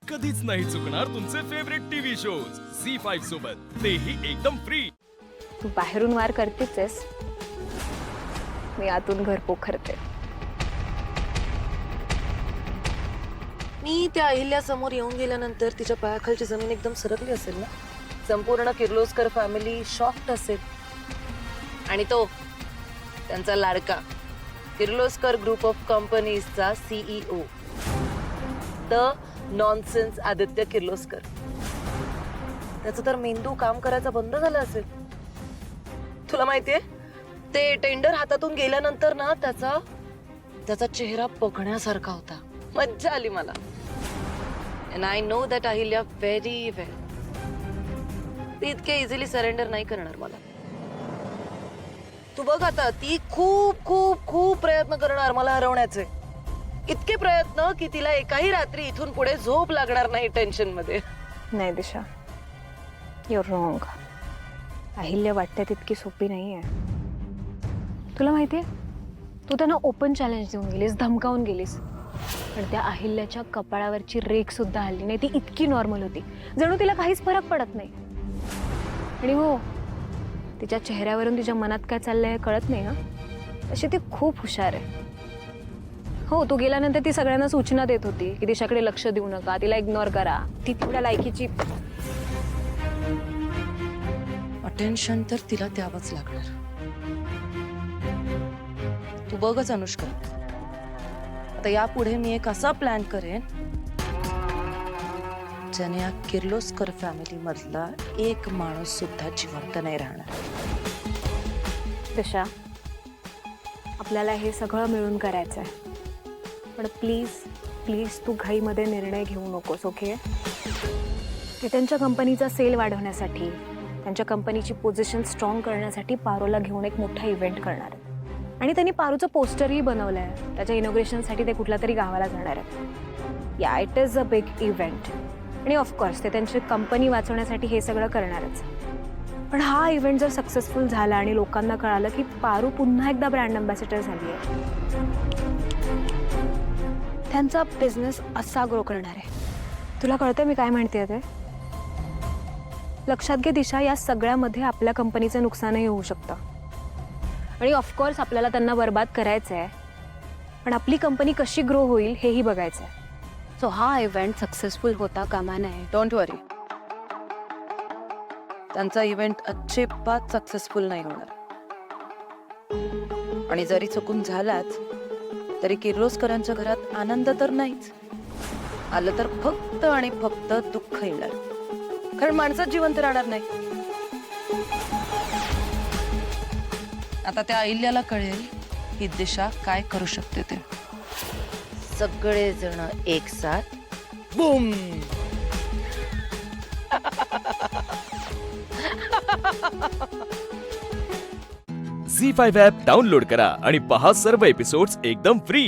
कधीच नाही चुकणार तुमचे फेवरेट टीव्ही शोज झी5 सोबत, तेही एकदम फ्री। तू बाहेरून वार करतेच आहेस, मी आतून घर पोखरते। मी त्या अहिल्या समोर येऊन गेल्यानंतर तिच्या पायाखालची जमीन एकदम सरकली असेल ना। संपूर्ण किर्लोस्कर फॅमिली शॉक्ड असेल। आणि तो त्यांचा लाडका किर्लोस्कर ग्रुप ऑफ कंपनीजचा CEO the nonsense Aditya Kirloskar, त्याचं तर मेंदू काम करायचा बंद झाला असेल। तुला माहितीये, ते टेंडर हातातून गेल्यानंतर ना त्याचा चेहरा बघण्यासारखा होता। मज्जा आली मला। And I know that Ahilya very well. ती इतके इझिली सरेंडर नाही करणार मला। तू बघ आता, ती खूप खूप खूप प्रयत्न करणार मला हरवण्याचे। इतके प्रयत्न की तिला एकाही रात्री इथून पुढे झोप लागणार नाही टेन्शन मध्ये। नाही दिशा, युअर रॉंग। अहिल्या वाटते तितकी सोपी नाहीये। तुला माहितीये, तू त्यांना ओपन चॅलेंज देऊन गेलीस, धमकावून गेलीस, पण त्या अहिल्याच्या कपाळावरची रेख सुद्धा हल्ली नाही। ती इतकी नॉर्मल होती, जणू तिला काहीच फरक पडत नाही। आणि हो, तिच्या चेहऱ्यावरून तिच्या मनात काय चाललंय कळत नाही ना। तशी ती खूप हुशार आहे। हो, तू गेल्यानंतर ती सगळ्यांना सूचना देत होती की तिच्याकडे लक्ष देऊ नका, तिला इग्नोर करा, ती तेवढ्या लायकीची। अटेन्शन तर तिला द्यावंच लागणार। तू बघच अनुष्का, आता यापुढे मी एक असा प्लॅन करेन ज्याने या किर्लोस्कर फॅमिली मधला एक माणूस सुद्धा जिवंत नाही राहणार। दिशा, आपल्याला हे सगळं मिळून करायचं आहे, पण प्लीज प्लीज तू घाईमध्ये निर्णय घेऊ नकोस, ओके? ते त्यांच्या कंपनीचा सेल वाढवण्यासाठी, त्यांच्या कंपनीची पोझिशन स्ट्रॉंग करण्यासाठी पारोला घेऊन एक मोठा इव्हेंट करणार आहे। आणि त्यांनी पारूचं पोस्टरही बनवलं आहे। त्याच्या इनॉग्रेशनसाठी ते कुठल्या तरी गावाला जाणार आहेत। या, it is a big event. आणि ऑफकोर्स ते त्यांची कंपनी वाचवण्यासाठी हे सगळं करणारच। पण हा इव्हेंट जर सक्सेसफुल झाला आणि लोकांना कळालं की पारू पुन्हा एकदा ब्रँड अँबॅसेडर झाली आहे, त्यांचा बिझनेस असा ग्रो करणार आहे। तुला कळतंय मी काय म्हणते ते? लक्षात घे दिशा, या सगळ्यामध्ये आपल्या कंपनीचं नुकसानही होऊ शकतं। आणि ऑफकोर्स आपल्याला त्यांना बर्बाद करायचं आहे, पण आपली कंपनी कशी ग्रो होईल हेही बघायचं आहे। सो हा इव्हेंट सक्सेसफुल होता कामा नये। डोंट वरी, त्यांचा इव्हेंट अजिबात सक्सेसफुल नाही होणार। आणि जरी चुकून झालाच तरी किर्लोस्करांच्या घरात आनंद तर नाहीच, आलं तर फक्त आणि फक्त दुःख येणार, कारण माणसात जिवंत राहणार नाही। आता त्या अहिल्याला कळेल ही दिशा काय करू शकते ते। सगळे जण एक साथ बूम। झी5 ॲप डाउनलोड करा आणि पहा सर्व एपिसोड्स एकदम फ्री।